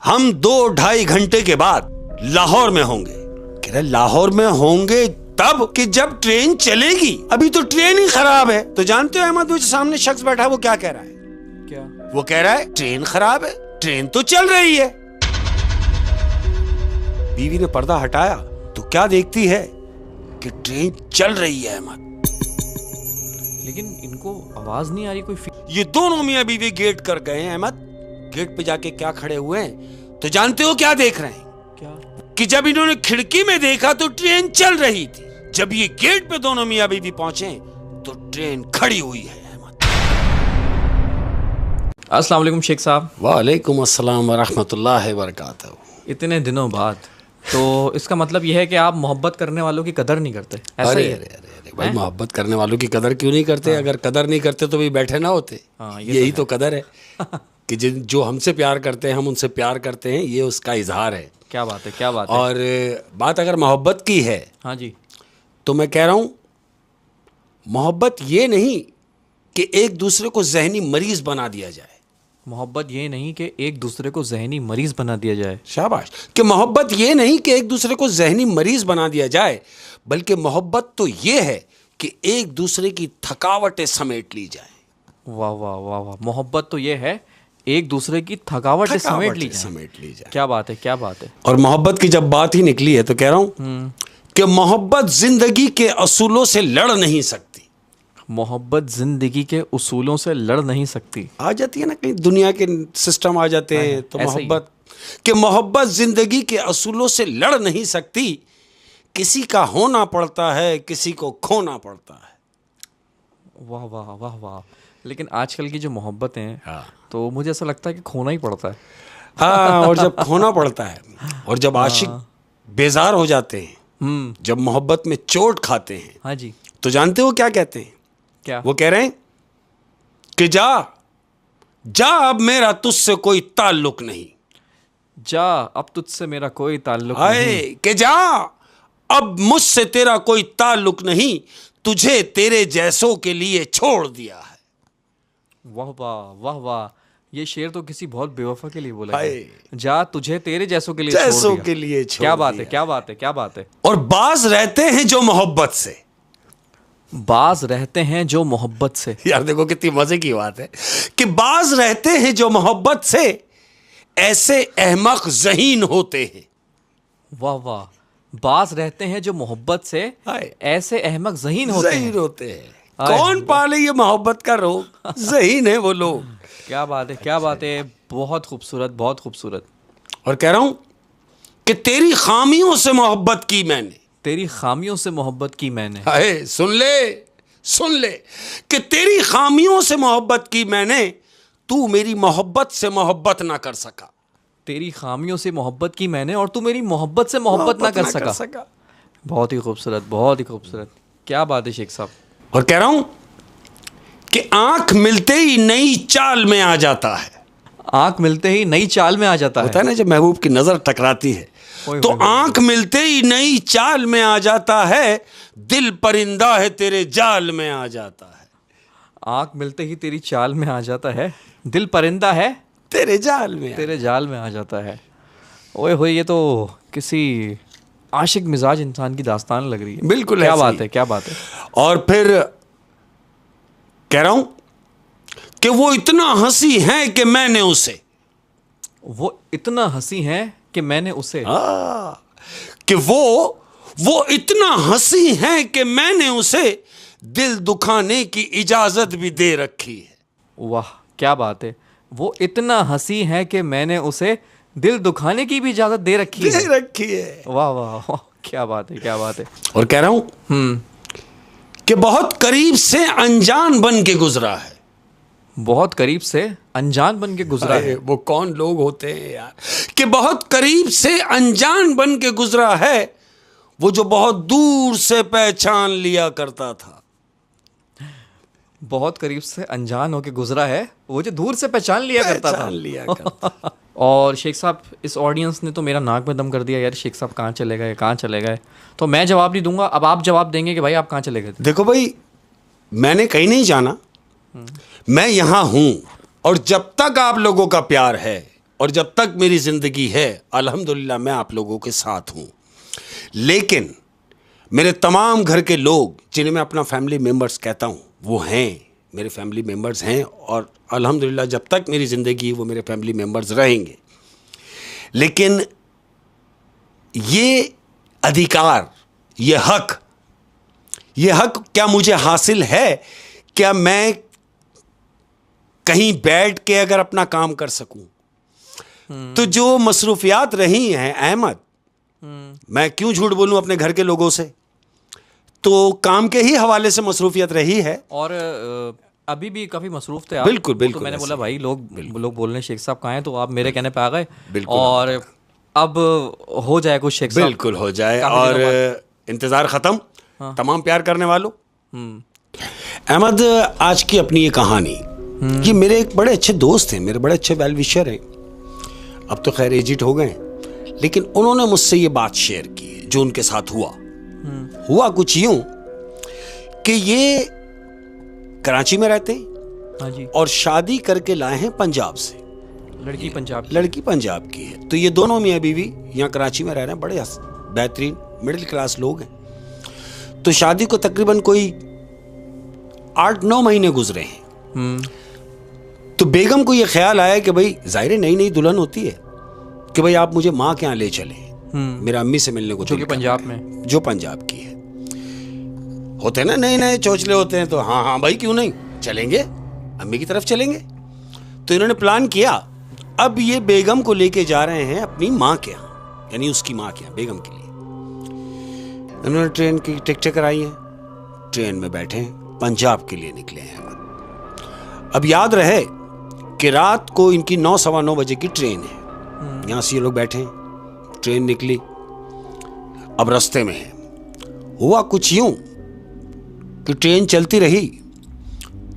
हम 2-2.5 घंटे के बाद लाहौर में होंगे। कह रहे लाहौर में होंगे तब कि जब ट्रेन चलेगी, अभी तो ट्रेन ही खराब है। तो जानते हो अहमद, वो जो सामने शख्स बैठा है वो क्या कह रहा है? क्या? वो कह रहा है ट्रेन खराब है, ट्रेन तो चल रही है। बीवी ने पर्दा हटाया तो क्या देखती है कि ट्रेन चल रही है अहमद। लेकिन इनको आवाज नहीं आ रही कोई। ये दोनों मियां बीवी गेट कर गए हैं अहमद। गेट पे जाके क्या खड़े हुए हैं तो जानते हो क्या देख रहे हैं? क्या? कि जब इन्होंने खिड़की में देखा तो ट्रेन चल रही थी, जब ये गेट पे दोनों मियां बीवी पहुंचे तो ट्रेन खड़ी हुई है अहमद। अस्सलाम वालेकुम शेख साहब। वालेकुम अस्सलाम व रहमतुल्लाहि व बरकातहू। इतने दिनों बाद, तो इसका मतलब यह है कि आप मोहब्बत करने वालों की कदर नहीं करते, ऐसा ही है? अरे भाई, मोहब्बत करने वालों की कदर क्यों नहीं करते? अगर कदर नहीं करते तो भी बैठे ना होते। यही तो कदर है कि जो हमसे प्यार करते हैं हम उनसे प्यार करते हैं, ये उसका इजहार है। क्या बात है, क्या बात है। और बात अगर मोहब्बत की है, हाँ जी, तो मैं कह रहा हूं मोहब्बत ये नहीं कि एक दूसरे को जहनी मरीज बना दिया जाए। मोहब्बत ये नहीं कि एक दूसरे को जहनी मरीज बना दिया जाए। शाबाश। कि मोहब्बत ये नहीं कि एक दूसरे को जहनी मरीज बना दिया जाए, बल्कि मोहब्बत तो ये है कि एक दूसरे की थकावटें समेट ली जाए। वाह वाह वाह वाह। मोहब्बत तो ये है एक दूसरे की थकावटें समेट ली जाए। क्या बात है, क्या बात है। और मोहब्बत की जब बात ही निकली है तो कह रहा हूं कि मोहब्बत जिंदगी के असूलों से लड़ नहीं सकती। मोहब्बत जिंदगी के उसूलों से लड़ नहीं सकती। आ जाती है ना, कहीं दुनिया के सिस्टम आ जाते हैं तो मोहब्बत कि मोहब्बत जिंदगी के असूलों से लड़ नहीं सकती। किसी का होना पड़ता है, किसी को खोना पड़ता है। वाह वाह वाह वाह। लेकिन आजकल की जो मोहब्बत है, हाँ। तो मुझे ऐसा लगता है कि खोना ही पड़ता है। हाँ, और जब खोना पड़ता है और जब आशिक बेजार हो जाते हैं, जब मोहब्बत में चोट खाते हैं, हाँ जी, तो जानते हो क्या कहते हैं? क्या? वो कह रहे हैं कि जा जा, अब मेरा तुझसे कोई ताल्लुक नहीं। जा, अब तुझसे मेरा कोई ताल्लुक हाय नहीं। कि जा, अब मुझसे तेरा कोई ताल्लुक नहीं, तुझे तेरे जैसों के लिए छोड़ दिया है। वाह वाह वाह वाह। ये शेर तो किसी बहुत बेवफा के लिए बोला है। जा, तुझे तेरे जैसों के लिए छोड़ दिया। के लिए छोड़ क्या बात है, दिया। क्या बात है, क्या बात है। और बाज रहते हैं जो मोहब्बत से। बाज रहते हैं जो मोहब्बत से। यार देखो कितनी मजे की बात है कि बाज रहते हैं जो मोहब्बत से, ऐसे अहमक ज़हीन होते हैं। वाह वाह। बाज रहते हैं जो मोहब्बत से, ऐसे अहमक ज़हीन होते हैं। कौन पाले ये मोहब्बत का रोग? ज़हीन है वो लोग। क्या बात है, क्या बात है। बहुत खूबसूरत, बहुत खूबसूरत। और कह रहा हूं कि तेरी खामियों से मोहब्बत की मैंने। तेरी खामियों से मोहब्बत की मैंने। हाय, सुन ले कि तेरी खामियों से मोहब्बत की मैंने, तू मेरी मोहब्बत से मोहब्बत ना कर सका। तेरी खामियों से मोहब्बत की मैंने और तू मेरी मोहब्बत से मोहब्बत ना कर सका। बहुत ही खूबसूरत, बहुत ही खूबसूरत। क्या बात है शेख साहब। और कह रहा हूं कि आंख मिलते ही नई चाल में आ जाता है। आंख मिलते ही नई चाल में आ जाता है। होता है ना, जब महबूब की नजर टकराती है तो आंख मिलते ही नई चाल में आ जाता है, दिल परिंदा है तेरे जाल में आ जाता है। आंख मिलते ही तेरी चाल में आ जाता है, दिल परिंदा है तेरे जाल में आ जाता है। ओए होए, ये तो किसी आशिक मिजाज इंसान की दास्तान लग रही है। बिल्कुल। क्या बात है, क्या बात है। और फिर कह रहा हूं कि वो इतना हंसी है कि मैंने उसे। वो इतना हंसी है कि मैंने उसे। कि वो इतना हंसी है कि मैंने उसे दिल दुखाने की इजाजत भी दे रखी है। वाह, क्या बात है। वो इतना हंसी है कि मैंने उसे दिल दुखाने की भी इजाजत दे रखी है। वाह वाह वाह, क्या बात है, क्या बात है। और कह रहा हूं कि बहुत करीब से अनजान बन के गुजरा है। बहुत करीब से अनजान बन के गुजरा है। वो कौन लोग होते हैं यार कि बहुत करीब से अनजान बन के गुजरा है, वो जो बहुत दूर से पहचान लिया करता था। बहुत करीब से अनजान होके गुजरा है, वो जो दूर से पहचान लिया करता था। और शेख साहब, इस ऑडियंस ने तो मेरा नाक में दम कर दिया यार। शेख साहब कहाँ चले गए, कहाँ चले गए। तो मैं जवाब नहीं दूंगा, अब आप जवाब देंगे कि भाई आप कहाँ चले गए थे। देखो भाई, मैंने कहीं नहीं जाना, मैं यहां हूं। और जब तक आप लोगों का प्यार है और जब तक मेरी ज़िंदगी है अल्हम्दुलिल्लाह मैं आप लोगों के साथ हूँ। लेकिन मेरे तमाम घर के लोग जिन्हें मैं अपना फैमिली मेम्बर्स कहता हूँ वो हैं, मेरे फैमिली मेम्बर्स हैं, और अल्हम्दुलिल्लाह जब तक मेरी ज़िंदगी है वो मेरे फैमिली मेम्बर्स रहेंगे। लेकिन ये अधिकार, ये हक क्या मुझे हासिल है? क्या मैं कहीं बैठ के अगर अपना काम कर सकूं? तो जो मसरूफियात रही हैं अहमद, मैं क्यों झूठ बोलूं अपने घर के लोगों से, तो काम के ही हवाले से मसरूफियत रही है। और अभी भी काफ़ी मसरूफ थे आप। बिल्कुल बिल्कुल। तो मैंने बोला भाई लोग बोल रहे हैं शेख साहब कहाँ हैं, तो आप मेरे कहने पे आ गए। बिल्कुल। और अब हो जाए कुछ शेख साहब। बिल्कुल हो जाए, और इंतज़ार ख़त्म। हाँ। तमाम प्यार करने वालों, अहमद आज की अपनी ये कहानी, ये मेरे एक बड़े अच्छे दोस्त हैं, मेरे बड़े अच्छे वेल विशर हैं, अब तो खैर एजिट हो गए, लेकिन उन्होंने मुझसे ये बात शेयर की जो उनके साथ हुआ कुछ यूं कि ये कराची में रहते हैं। हाँ जी। और शादी करके लाए हैं पंजाब से। लड़की पंजाब की है। तो ये दोनों मियाँ बीवी यहाँ कराची में रह रहे हैं, बड़े बेहतरीन मिडिल क्लास लोग हैं। तो शादी को तकरीबन कोई 8-9 महीने गुजरे हैं। तो बेगम को ये ख्याल आया कि भाई जाहिर नई दुल्हन होती है कि भाई आप मुझे माँ के यहाँ ले चले, मेरा अम्मी से मिलने को, जो पंजाब की है। होते हैं ना नए चोचले होते हैं, तो हाँ भाई क्यों नहीं, चलेंगे, अम्मी की तरफ चलेंगे। तो इन्होंने प्लान किया। अब ये बेगम को लेके जा रहे हैं अपनी माँ के यहाँ, यानी उसकी माँ के यहाँ, बेगम के लिए। उन्होंने ट्रेन की टिकटें कराई हैं, ट्रेन में बैठे हैं, पंजाब के लिए निकले हैं। अब याद रहे कि रात को इनकी 9-9:15 बजे की ट्रेन है। यहाँ से ये लोग बैठे हैं, ट्रेन निकली, अब रास्ते में है। हुआ कुछ यूं कि ट्रेन चलती रही,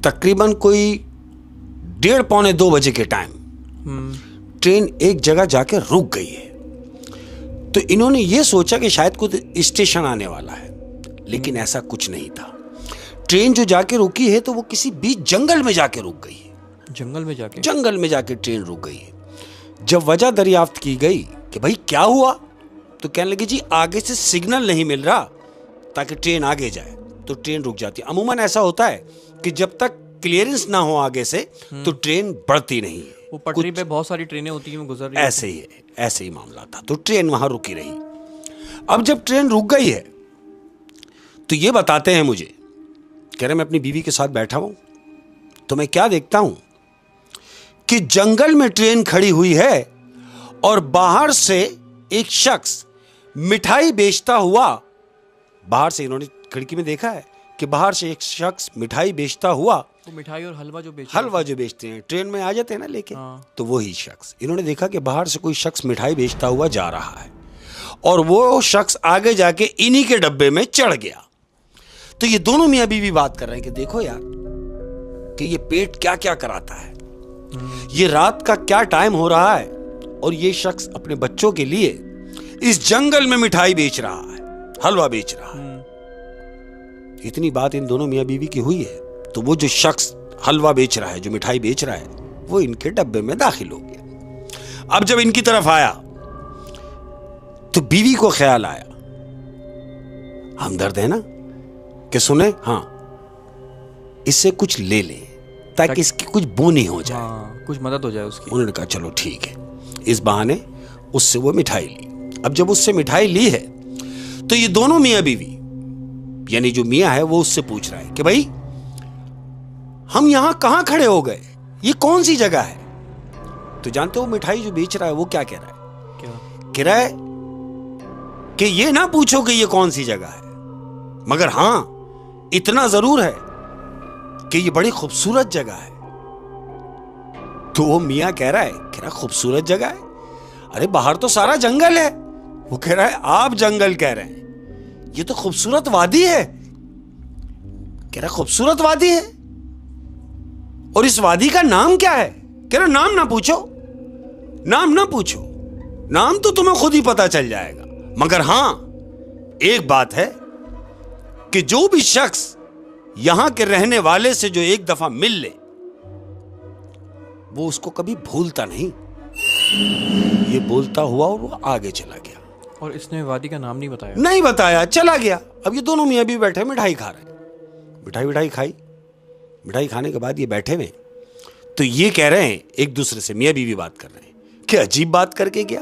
तकरीबन कोई 1:30-2 बजे के टाइम ट्रेन एक जगह जाके रुक गई है। तो इन्होंने ये सोचा कि शायद कुछ स्टेशन आने वाला है, लेकिन ऐसा कुछ नहीं था। ट्रेन जो जाके रुकी है तो वो किसी बीच जंगल में जाके रुक गई है। जंगल में जाके ट्रेन रुक गई है। जब वजह दरियाफ्त की गई कि भाई क्या हुआ, तो कहने लगे जी आगे से सिग्नल नहीं मिल रहा ताकि ट्रेन आगे जाए, तो ट्रेन रुक जाती है। अमूमन ऐसा होता है कि जब तक क्लियरेंस ना हो आगे से तो ट्रेन बढ़ती नहीं है। वो पटरी पे बहुत सारी ट्रेनें होती हैं, गुजर रही है। ऐसे ही मामला था। तो ट्रेन वहां रुकी रही। अब जब ट्रेन रुक गई है तो ये बताते हैं मुझे, कह रहे मैं अपनी बीवी के साथ बैठा हूं, तो मैं क्या देखता हूं कि जंगल में ट्रेन खड़ी हुई है और बाहर से एक शख्स मिठाई बेचता हुआ, बाहर से इन्होंने खिड़की में देखा है कि बाहर से एक शख्स मिठाई बेचता हुआ, तो मिठाई और हलवा जो बेचते हैं ट्रेन में आ जाते हैं ना लेके। तो वही शख्स, इन्होंने देखा कि बाहर से कोई शख्स मिठाई बेचता हुआ जा रहा है और वो शख्स आगे जाके इन्हीं के डब्बे में चढ़ गया। तो ये दोनों मियाँ बीवी बात कर रहे हैं कि देखो यार कि ये पेट क्या क्या कराता है, ये रात का क्या टाइम हो रहा है और ये शख्स अपने बच्चों के लिए इस जंगल में मिठाई बेच रहा है, हलवा बेच रहा है। इतनी बात इन दोनों मियाँ बीवी की हुई है तो वो जो शख्स हलवा बेच रहा है, जो मिठाई बेच रहा है, वो इनके डब्बे में दाखिल हो गया। अब जब इनकी तरफ आया तो बीवी को ख्याल आया, हमदर्द है ना, कि सुने हाँ इससे कुछ ले ले ताकि इसकी कुछ बोनी हो जाए, कुछ मदद हो जाए उसकी। उन्होंने कहा चलो ठीक है। इस बहाने उससे वो मिठाई ली। अब जब उससे मिठाई ली है तो ये दोनों मियाँ बीवी, यानी जो मियाँ है वो उससे पूछ रहा है कि भाई हम यहां कहां खड़े हो गए, ये कौन सी जगह है। तो जानते हो मिठाई जो बेच रहा है वो क्या कह रहा है, कह रहा है कि ये ना पूछो कि ये कौन सी जगह है, मगर हां इतना जरूर है कि ये बड़ी खूबसूरत जगह है। तो वो मियाँ कह रहा खूबसूरत जगह है, अरे बाहर तो सारा जंगल है। वो कह रहा है आप जंगल कह रहे हैं, ये तो खूबसूरत वादी है। कह रहा खूबसूरत वादी है और इस वादी का नाम क्या है। कह रहा नाम ना पूछो, नाम तो तुम्हें खुद ही पता चल जाएगा, मगर हां एक बात है कि जो भी शख्स यहां के रहने वाले से जो एक दफा मिल ले वो उसको कभी भूलता नहीं। ये बोलता हुआ और वो आगे चला गया। और इसने वादी का नाम नहीं बताया? नहीं बताया, चला गया। अब ये दोनों मियाँ बीवी बैठे मिठाई खा रहे हैं। मिठाई खाई। मिठाई खाने के बाद ये बैठे हुए, तो ये कह रहे हैं एक दूसरे से, मियाँ बीवी बात कर रहे हैं कि अजीब बात करके गया,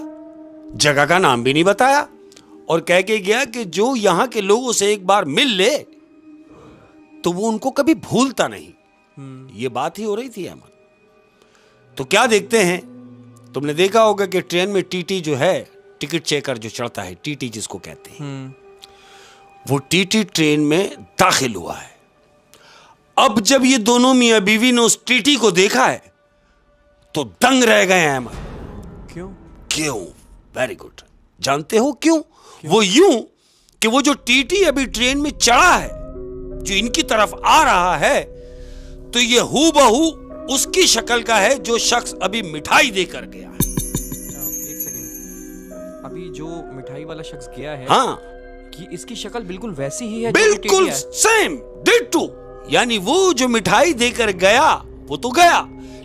जगह का नाम भी नहीं बताया और कह के गया कि जो यहां के लोगों से एक बार मिल ले तो वो उनको कभी भूलता नहीं। ये बात ही हो रही थी अहमद। तो क्या देखते हैं, तुमने देखा होगा कि ट्रेन में टीटी जो है, टिकट चेकर जो चढ़ता है, टीटी जिसको कहते हैं, वो टीटी ट्रेन में दाखिल हुआ है। अब जब ये दोनों मियां बीवी ने उस टीटी को देखा है तो दंग रह गए अहमद। क्यों? Very good. जानते हो क्यों? वो यूं कि वो जो टीटी अभी ट्रेन में चढ़ा है, जो इनकी तरफ आ रहा है, तो ये हूबहू उसकी शक्ल का है जो शख्स अभी मिठाई देकर गया है। एक सेकंड, अभी जो मिठाई वाला शख्स गया है, हाँ, कि इसकी शक्ल बिल्कुल वैसी ही है, बिल्कुल सेम डिट्टो। यानी वो जो मिठाई देकर गया वो तो गया,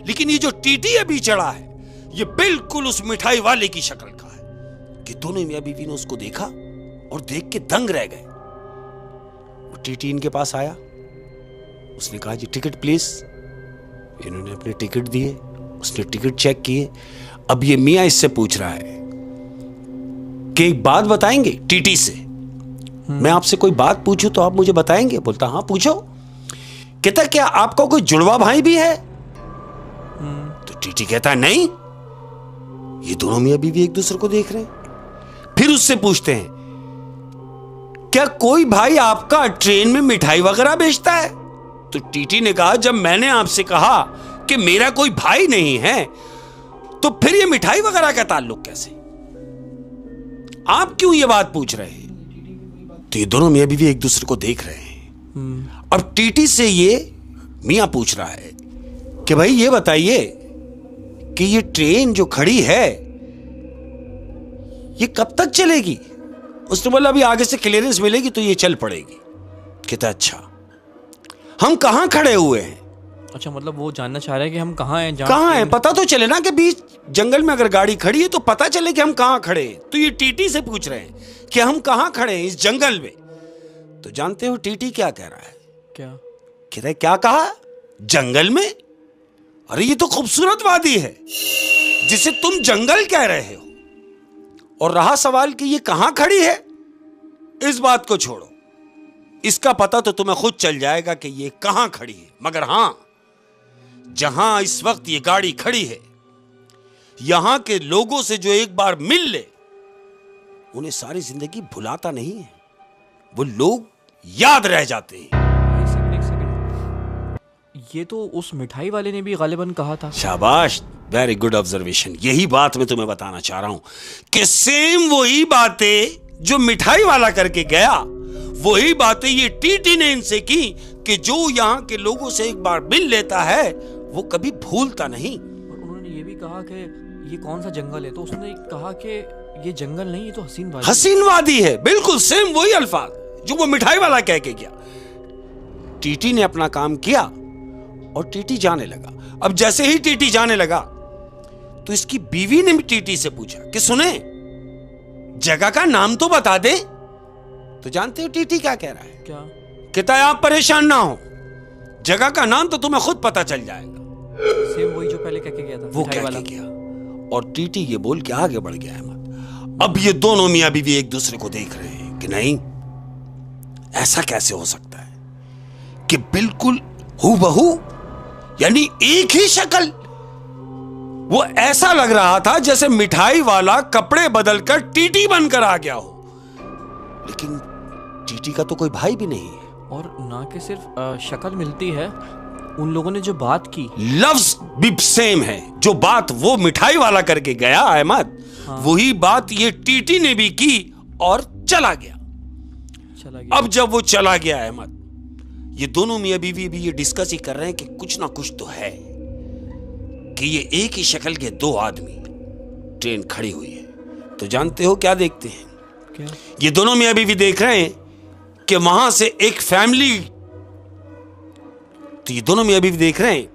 लेकिन ये जो टीटी अभी चढ़ा है ये बिल्कुल उस मिठाई वाले की शक्ल का है। कि दोनों मियां बीवी ने उसको देखा और देख के दंग रह गए। वो टीटी इनके पास आया, उसने कहा जी टिकट प्लीज। इन्होंने अपने टिकट दिए, उसने टिकट चेक किए। अब ये मियां इससे पूछ रहा है कि एक बात बताएंगे टीटी से, मैं आपसे कोई बात पूछूं तो आप मुझे बताएंगे? बोलता हाँ पूछो। कहता क्या आपका कोई जुड़वा भाई भी है? तो टीटी कहता नहीं। ये दोनों मियां बीवी एक दूसरे को देख रहे हैं। फिर उससे पूछते हैं क्या कोई भाई आपका ट्रेन में मिठाई वगैरह बेचता है? तो टीटी ने कहा जब मैंने आपसे कहा कि मेरा कोई भाई नहीं है तो फिर ये मिठाई वगैरह का ताल्लुक कैसे? आप क्यों ये बात पूछ रहे हैं? तो ये दोनों मियां बीवी एक दूसरे को देख रहे हैं। अब टीटी से ये मियां पूछ रहा है कि भाई ये बताइए कि ये ट्रेन जो खड़ी है ये कब तक चलेगी? उसने बोला अभी आगे से क्लियरेंस मिलेगी तो ये चल पड़ेगी। कहता अच्छा हम कहां खड़े हुए हैं? अच्छा, मतलब वो जानना चाह रहा है कि हम कहां हैं? कहां हैं पता तो चले ना, कि बीच जंगल में अगर गाड़ी खड़ी है तो पता चले कि हम कहां खड़े हैं। तो ये टीटी से पूछ रहे हैं कि हम कहां खड़े हैं इस जंगल में। तो जानते हो टीटी क्या कह रहा है? क्या कहता है क्या कहा? जंगल में? अरे ये तो खूबसूरत वादी है जिसे तुम जंगल कह रहे हो। और रहा सवाल कि ये कहां खड़ी है, इस बात को छोड़ो, इसका पता तो तुम्हें खुद चल जाएगा कि ये कहां खड़ी है। मगर हां, जहां इस वक्त ये गाड़ी खड़ी है, यहां के लोगों से जो एक बार मिल ले उन्हें सारी जिंदगी भुलाता नहीं है, वो लोग याद रह जाते हैं। एक सेकंड, ये तो उस मिठाई वाले ने भी गालिबन कहा था। शाबाश, वेरी गुड ऑब्जर्वेशन। यही बात मैं तुम्हें बताना चाह रहा हूं कि सेम वही बातें जो मिठाई वाला करके गया, वही बातें ये टीटी ने इनसे की कि जो यहां के लोगों से एक बार मिल लेता है वो कभी भूलता नहीं। और उन्होंने ये भी कहा कि ये कौन सा जंगल है, तो उसने कहा कि ये जंगल नहीं, ये तो हसीन वादी। हसीन वादी है, बिल्कुल सेम वही अल्फाज जो वो मिठाई वाला कह के गया। टीटी ने अपना काम किया और टीटी जाने लगा। अब जैसे ही टीटी जाने लगा तो इसकी बीवी ने भी टीटी से पूछा कि सुने जगह का नाम तो बता दे। तो जानते हो टीटी क्या कह रहा है? क्या कहता है आप परेशान ना हो, जगह का नाम तो तुम्हें खुद पता चल जाएगा। सेम वही जो पहले कह के गया था, वो कह के गया। और टीटी ये बोल के आगे बढ़ गया अहमद। अब ये दोनों मियां बीवी एक दूसरे को देख रहे हैं कि नहीं, ऐसा कैसे हो सकता है कि बिल्कुल हूबहू, यानी एक ही शक्ल। वो ऐसा लग रहा था जैसे मिठाई वाला कपड़े बदलकर टीटी बनकर आ गया हो, लेकिन टीटी का तो कोई भाई भी नहीं है। और ना कि सिर्फ शक्ल मिलती है, उन लोगों ने जो बात की, लफ्ज भी सेम है। जो बात वो मिठाई वाला करके गया अहमद, वही बात ये टीटी ने भी की और चला गया। अब जब वो चला गया अहमद, ये दोनों मियां बीवी भी ये डिस्कस ही कर रहे हैं कि कुछ ना कुछ तो है कि ये एक ही शक्ल के दो आदमी ट्रेन खड़ी हुई है। तो जानते हो क्या देखते हैं? क्या? ये दोनों मियां बीवी देख रहे हैं कि वहां से एक फैमिली, तो ये दोनों मियां बीवी देख रहे हैं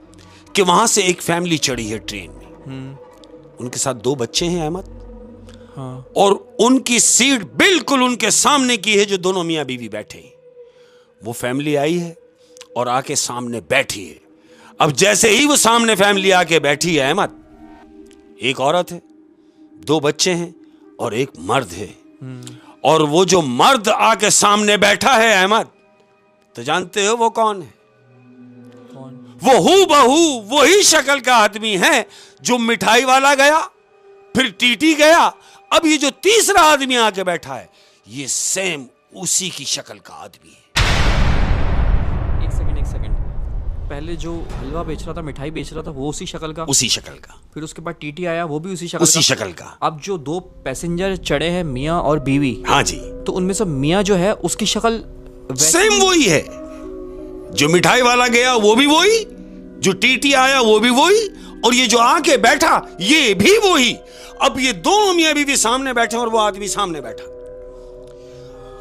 कि वहां से एक फैमिली चढ़ी है ट्रेन में। उनके साथ 2 बच्चे हैं अहमद। हाँ। और उनकी सीट बिल्कुल उनके सामने की है जो दोनों मियां बीवी बैठे हैं। वो फैमिली आई है और आके सामने बैठी है। अब जैसे ही वो सामने फैमिली आके बैठी है अहमद, एक औरत है, 2 बच्चे हैं और एक मर्द है। और वो जो मर्द आके सामने बैठा है अहमद, तो जानते हो वो कौन है? वो हूबहू वही शक्ल का आदमी है जो मिठाई वाला गया, फिर टीटी गया, अब ये जो तीसरा आदमी आके बैठा है, ये सेम उसी की शक्ल का आदमी है। एक सेकंड, पहले जो हलवा बेच रहा था, मिठाई बेच रहा था, वो उसी शक्ल का? उसी शक्ल का। फिर उसके बाद टीटी आया, वो भी उसी शक्ल का। अब जो 2 पैसेंजर चढ़े हैं, मियाँ और बीवी। हाँ जी। तो उनमें से मियाँ जो है उसकी शक्ल सेम वही है। जो मिठाई वाला गया वो भी वही, जो टीटी आया वो भी वही, और ये जो आके बैठा ये भी वही। अब ये दोनों मियां बीवी सामने बैठे और वो आदमी सामने बैठा।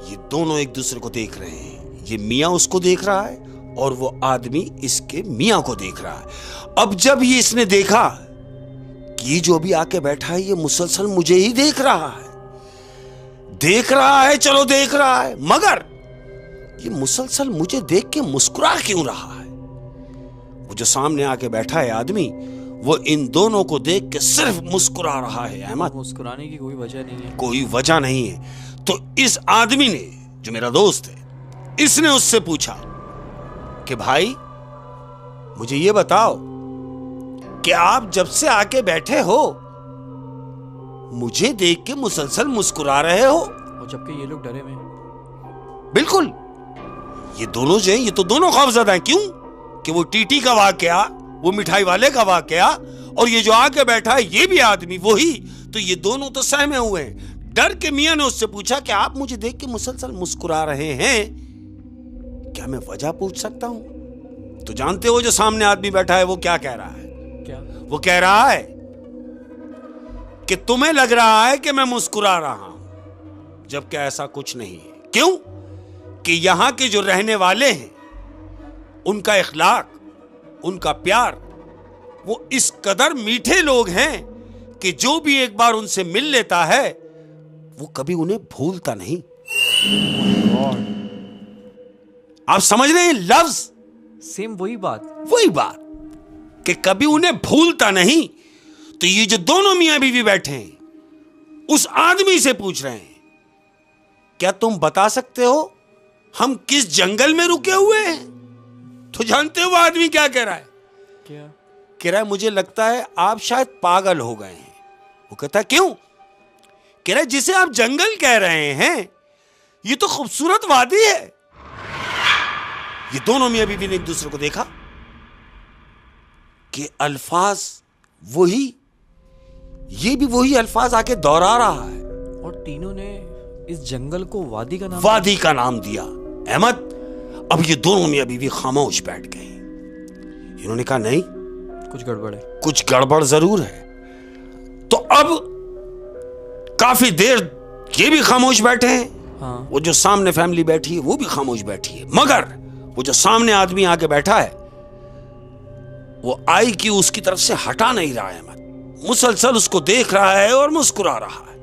ये दोनों एक दूसरे को देख रहे हैं। ये मियां उसको देख रहा है और वो आदमी इसके मियां को देख रहा है। अब जब ये इसने देखा कि ये जो अभी आके बैठा है ये मुसलसल मुझे ही देख रहा है, चलो देख रहा है, मगर ये मुसलसल मुझे देख के मुस्कुरा क्यों रहा है? वो जो सामने आके बैठा है आदमी, वो इन दोनों को देख के सिर्फ मुस्कुरा रहा है अहमद। मुस्कुराने की कोई वजह नहीं है। कोई वजह नहीं है। तो इस आदमी ने, जो मेरा दोस्त है, इसने उससे पूछा कि भाई मुझे ये बताओ कि आप जब से आके बैठे हो मुझे देख के मुसलसल मुस्कुरा रहे हो, और जबकि ये लोग डरे हुए हैं। बिल्कुल, ये दोनों जो हैं ये तो दोनों खौफजदा हैं। क्यों? कि वो टीटी का वाकया, वो मिठाई वाले का वाकया, और ये जो आके बैठा है ये भी आदमी वही। तो ये दोनों तो सहमे हुए हैं। डर के मियां ने उससे पूछा कि आप मुझे देख के मुसलसल मुस्कुरा रहे हैं, क्या मैं वजह पूछ सकता हूं? तो जानते हो जो सामने आदमी बैठा है वो क्या कह रहा है? क्या? वो कह रहा है कि तुम्हें लग रहा है कि मैं मुस्कुरा रहा हूं, जबकि ऐसा कुछ नहीं है। क्यों? कि यहां के जो रहने वाले हैं उनका इखलाक, उनका प्यार, वो इस कदर मीठे लोग हैं कि जो भी एक बार उनसे मिल लेता है वो कभी उन्हें भूलता नहीं। आप समझ रहे हैं लफ्ज? सेम वही बात कि कभी उन्हें भूलता नहीं। तो ये जो दोनों मियां बीवी बैठे हैं उस आदमी से पूछ रहे हैं, क्या तुम बता सकते हो हम किस जंगल में रुके हुए हैं? तो जानते हो वो आदमी क्या कह रहा है? क्या कह रहा है? मुझे लगता है आप शायद पागल हो गए हैं। वो कहता है क्यों? कह रहा है जिसे आप जंगल कह रहे हैं ये तो खूबसूरत वादी है। ये दोनों मियां बीवी ने एक दूसरे को देखा कि अल्फाज वही, ये भी वही अल्फाज आके दोहरा रहा है, और तीनों ने इस जंगल को वादी का नाम दिया अहमद। अब ये दोनों मियां बीवी खामोश बैठ गए। इन्होंने कहा नहीं, कुछ गड़बड़ है, कुछ गड़बड़ जरूर है। तो अब काफी देर ये भी खामोश बैठे हैं। हाँ। वो जो सामने फैमिली बैठी है वो भी खामोश बैठी है, मगर वो जो सामने आदमी आके बैठा है वो आई कि उसकी तरफ से हटा नहीं रहा है, मुसलसल उसको देख रहा है और मुस्कुरा रहा है।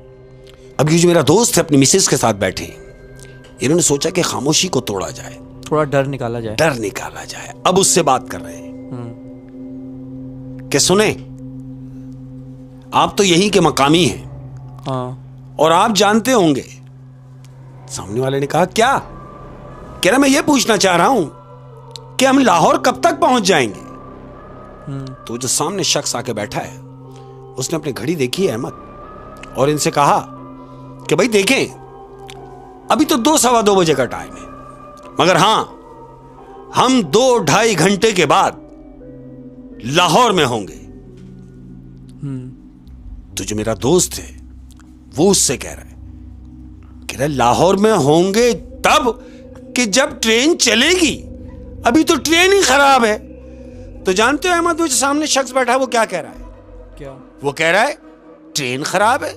अब ये जो मेरा दोस्त है अपनी मिसेस के साथ बैठे हैं, इन्होंने सोचा कि खामोशी को तोड़ा जाए, थोड़ा डर निकाला जाए। अब उससे बात कर रहे हैं कि सुने, आप तो यहीं के मकामी हैं। हाँ। और आप जानते होंगे। सामने वाले ने कहा क्या? कह रहा मैं ये पूछना चाह रहा हूं कि हम लाहौर कब तक पहुंच जाएंगे? तो जो सामने शख्स आके बैठा है उसने अपनी घड़ी देखी है अहमद, और इनसे कहा कि भाई देखें अभी तो 2-2:15 बजे का टाइम है, मगर हां हम 2-2.5 घंटे के बाद लाहौर में होंगे। तो जो मेरा दोस्त है वो उससे कह रहा है लाहौर में होंगे तब कि जब ट्रेन चलेगी, अभी तो ट्रेन ही खराब है। तो जानते हो अहमद वो जो सामने शख्स बैठा है वो क्या कह रहा है? क्या? वो कह रहा है ट्रेन खराब है,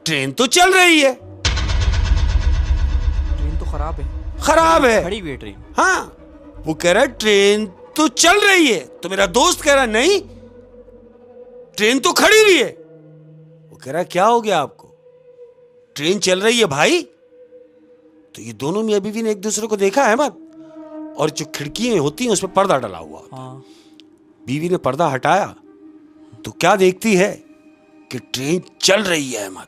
ट्रेन तो चल रही है। ट्रेन तो खराब है, खड़ी हुई ट्रेन। हाँ, वो कह रहा है ट्रेन तो चल रही है। तो मेरा दोस्त कह रहा है नहीं, ट्रेन तो खड़ी हुई है। वो कह रहा क्या हो गया आपको, ट्रेन चल रही है भाई। तो ये दोनों मियां बीवी ने एक दूसरे को देखा अहमद, और जो खिड़कियां होती हैं उसमें पर्दा डला हुआ। हाँ। बीवी ने पर्दा हटाया तो क्या देखती है कि ट्रेन चल रही है अहमद।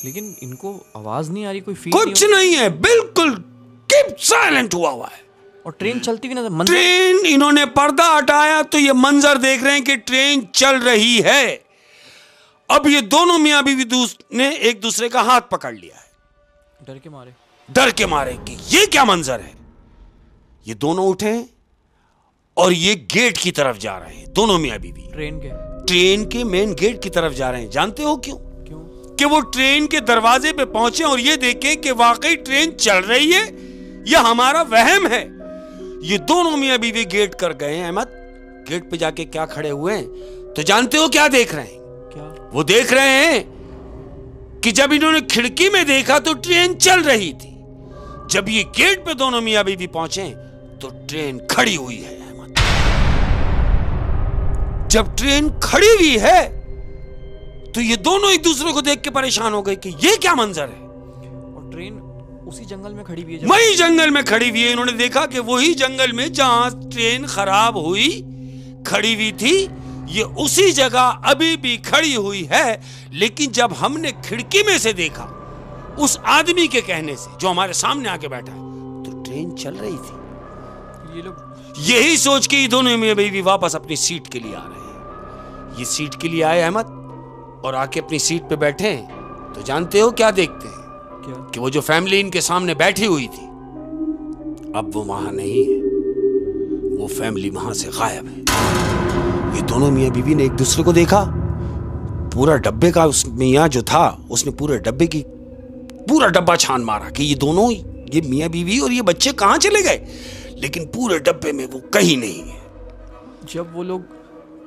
लेकिन इनको आवाज नहीं आ रही, कोई फील कुछ नहीं है, बिल्कुल कीप साइलेंट हुआ है। और ट्रेन चलती भी ना, ट्रेन, इन्होंने पर्दा हटाया तो ये मंजर देख रहे हैं कि ट्रेन चल रही है। अब ये दोनों मियां बीवी ने एक दूसरे का हाथ पकड़ लिया है, डर के मारे कि ये क्या मंजर है। ये दोनों उठे और ये गेट की तरफ जा रहे हैं, दोनों मियां बीवी ट्रेन के मेन गेट की तरफ जा रहे हैं। जानते हो क्यों? कि वो ट्रेन के दरवाजे पे पहुंचे और ये देखें कि वाकई ट्रेन चल रही है या हमारा वहम है। ये दोनों मियां बीवी गेट कर गए हैं अहमद। गेट पे जाके क्या खड़े हुए हैं, तो जानते हो क्या देख रहे हैं? क्या? वो देख रहे हैं कि जब इन्होंने खिड़की में देखा तो ट्रेन चल रही थी, जब ये गेट पे दोनों मियां बीवी पहुंचे तो ट्रेन खड़ी हुई है अहमद। जब ट्रेन खड़ी हुई है तो ये दोनों एक दूसरे को देख के परेशान हो गए कि ये क्या मंजर है। और ट्रेन उसी जंगल में खड़ी हुई है, वही जंगल में खड़ी हुई है। इन्होंने देखा कि वही जंगल में जहां ट्रेन खराब हुई खड़ी हुई थी, ये उसी जगह अभी भी खड़ी हुई है। लेकिन जब हमने खिड़की में से देखा, उस आदमी के कहने से जो हमारे सामने आके बैठा है, तो ट्रेन चल रही थी। ये लोग यही सोच के ये दोनों मियां बीवी वापस अपनी सीट के लिए आ रहे हैं। ये सीट के लिए आए अहमद और आके अपनी सीट पे बैठे, तो जानते हो क्या देखते हैं? क्या? कि वो जो फैमिली इनके सामने बैठी हुई थी, अब वो वहां नहीं है, वो फैमिली वहां से गायब है। ये दोनों मियां बीवी ने एक दूसरे को देखा। पूरा डब्बे का उस मियां जो था, उसने पूरा डब्बा छान मारा कि ये दोनों, ये मियां बीवी और ये बच्चे कहां चले गए। लेकिन पूरे डब्बे में वो कहीं नहीं है। जब वो लोग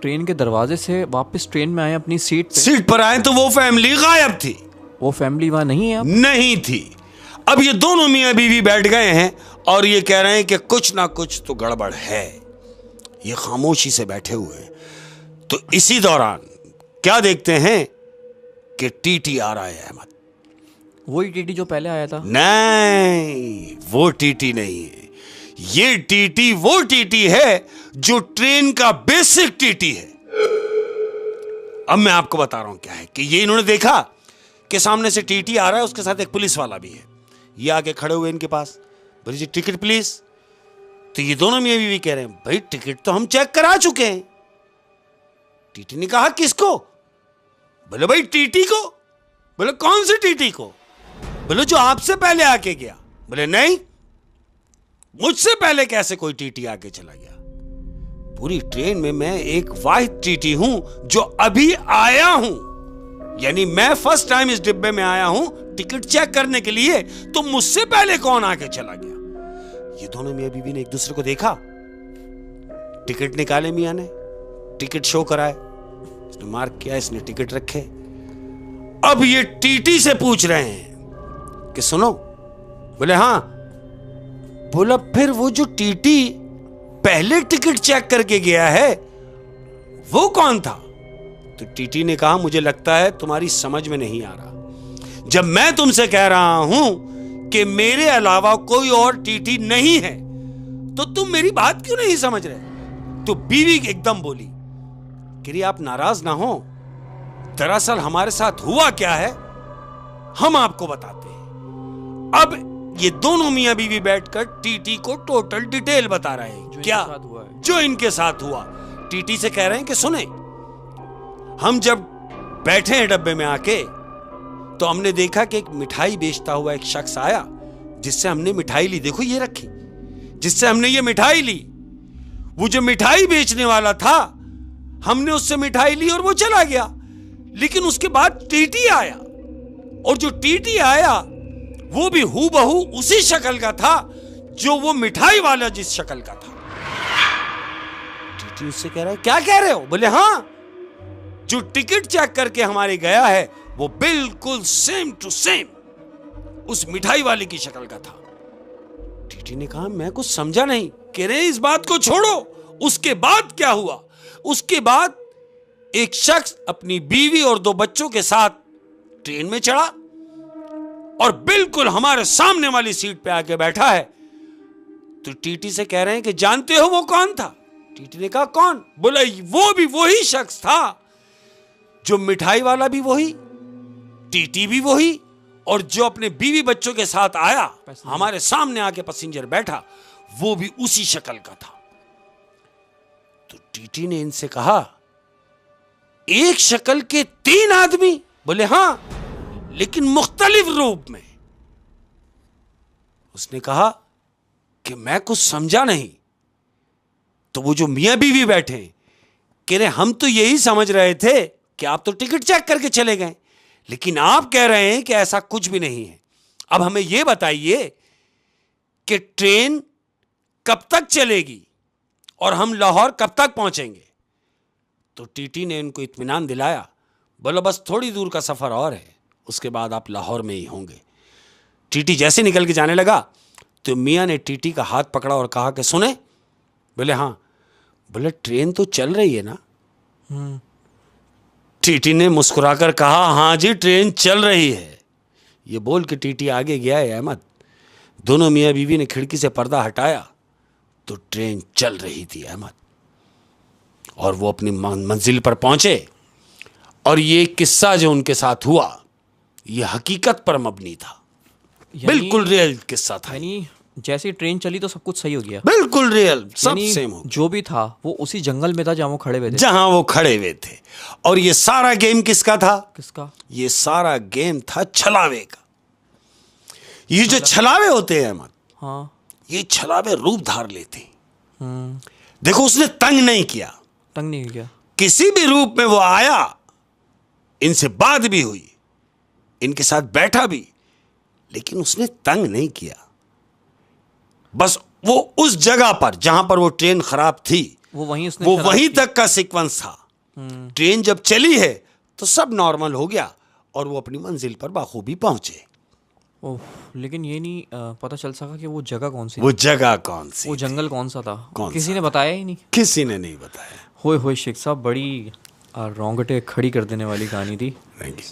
ट्रेन के दरवाजे से वापस ट्रेन में आए, अपनी सीट पर आए, तो वो फैमिली गायब थी। वो फैमिली वहां नहीं है, अब नहीं थी। अब ये दोनों मियां बीवी बैठ गए हैं और ये कह रहे हैं कि कुछ ना कुछ तो गड़बड़ है। ये खामोशी से बैठे हुए हैं। तो इसी दौरान क्या देखते हैं कि टीटी आ रहा है अहमद। वही टीटी जो पहले आया था? नहीं, वो टीटी नहीं है। ये टीटी वो टीटी है जो ट्रेन का बेसिक टीटी है। अब मैं आपको बता रहा हूं क्या है कि ये इन्होंने देखा कि सामने से टीटी आ रहा है, उसके साथ एक पुलिस वाला भी है। ये आके खड़े हुए इनके पास, बोले जी टिकट प्लीज। तो ये दोनों मियां बीवी कह रहे हैं भाई टिकट तो हम चेक करा चुके हैं। टीटी ने कहा किसको? बोले भाई टीटी को। बोले कौन से टीटी को? बोले जो आपसे पहले आके गया। बोले नहीं, मुझसे पहले कैसे कोई टीटी आके चला गया? पूरी ट्रेन में मैं एक वाहिद टीटी हूं जो अभी आया हूं, यानी मैं फर्स्ट टाइम इस डिब्बे में आया हूं टिकट चेक करने के लिए, तो मुझसे पहले कौन आके चला गया? ये दोनों मियां बीवी ने एक दूसरे को देखा। टिकट निकाले मियां ने, टिकट शो कराए, इसने मार्क किया, इसने टिकट रखे। अब ये टीटी से पूछ रहे हैं कि सुनो। बोले हाँ। बोला फिर वो जो टीटी पहले टिकट चेक करके गया है वो कौन था? तो टीटी ने कहा मुझे लगता है तुम्हारी समझ में नहीं आ रहा। जब मैं तुमसे कह रहा हूं कि मेरे अलावा कोई और टीटी नहीं है, तो तुम मेरी बात क्यों नहीं समझ रहे? तो बीवी एकदम बोली कि आप नाराज ना हो, दरअसल हमारे साथ हुआ क्या है हम आपको बताते हैं। अब ये दोनों मियां बीवी बैठकर टीटी को टोटल डिटेल बता रहे हैं क्या जो इनके साथ हुआ। टीटी से कह रहे हैं कि सुने, हम जब बैठे हैं डब्बे में आके, तो हमने देखा कि एक मिठाई बेचता हुआ एक शख्स आया, जिससे हमने मिठाई ली। देखो ये रखी, जिससे हमने ये मिठाई ली। वो जो मिठाई बेचने वाला था, हमने उससे मिठाई ली और वो चला गया। लेकिन उसके बाद टीटी आया, और जो टीटी आया वो भी हूबहू उसी शक्ल का था जो वो मिठाई वाला जिस शक्ल का था। टीटी उससे कह रहा है क्या कह रहे हो? बोले हाँ, जो टिकट चेक करके हमारे गया है वो बिल्कुल सेम टू सेम उस मिठाई वाले की शक्ल का था। टीटी ने कहा मैं कुछ समझा नहीं। कह रहे इस बात को छोड़ो, उसके बाद क्या हुआ? उसके बाद एक शख्स अपनी बीवी और 2 बच्चों के साथ ट्रेन में चढ़ा और बिल्कुल हमारे सामने वाली सीट पे आके बैठा है। तो टीटी से कह रहे हैं कि जानते हो वो कौन था? टीटी ने कहा कौन? बोला वो भी वही शख्स था जो मिठाई वाला भी वही, टीटी भी वही, और जो अपने बीवी बच्चों के साथ आया हमारे सामने आके पैसेंजर बैठा वो भी उसी शक्ल का था। तो टीटी ने इनसे कहा एक शक्ल के 3 आदमी? बोले हां, लेकिन मुख्तलिफ रूप में। उसने कहा कि मैं कुछ समझा नहीं। तो वो जो मियां बीवी बैठे कह रहे हम तो यही समझ रहे थे कि आप तो टिकट चेक करके चले गए, लेकिन आप कह रहे हैं कि ऐसा कुछ भी नहीं है। अब हमें यह बताइए कि ट्रेन कब तक चलेगी और हम लाहौर कब तक पहुंचेंगे? तो टीटी ने इनको इत्मीनान दिलाया, बोलो बस थोड़ी दूर का सफर और है, उसके बाद आप लाहौर में ही होंगे। टीटी जैसे निकल के जाने लगा तो मियां ने टीटी का हाथ पकड़ा और कहा कि सुने? बोले हाँ। बोले ट्रेन तो चल रही है ना? टीटी ने मुस्कुराकर कहा हाँ जी ट्रेन चल रही है। ये बोल के टीटी आगे गया है अहमद। दोनों मियां बीवी ने खिड़की से पर्दा हटाया तो ट्रेन चल रही थी अहमद, और वो अपनी मंजिल पर पहुंचे। और ये किस्सा जो उनके साथ हुआ ये हकीकत पर मबनी था, बिल्कुल रियल किस्सा था। यानी जैसे ट्रेन चली तो सब कुछ सही हो गया, बिल्कुल रियल, सब सेम हो गया। जो भी था वो उसी जंगल में था जहां वो खड़े हुए थे, जहां वो खड़े हुए थे। और ये सारा गेम किसका था? किसका? ये सारा गेम था छलावे का। ये जो छलावे होते हैं अहमद, हाँ, ये छलावे रूप धार लेते हैं। देखो उसने तंग नहीं किया, तंग नहीं किया, किसी भी रूप में वो आया, इनसे बात भी हुई, इनके साथ बैठा भी, लेकिन उसने तंग नहीं किया। बस वो उस जगह पर जहां पर वो ट्रेन खराब थी वो वहीं तक का सीक्वेंस था। ट्रेन जब चली है तो सब नॉर्मल हो गया और वो अपनी मंजिल पर बाखूबी पहुंचे। ओह, लेकिन ये नहीं पता चल सका कि वो जगह कौन सी, वो जगह कौन सी, वो जंगल कौन सा था, किसी ने बताया ही नहीं, किसी ने नहीं बताया। होए शेख साहब, बड़ी रोंगटे खड़ी कर देने वाली कहानी थी। Thank you.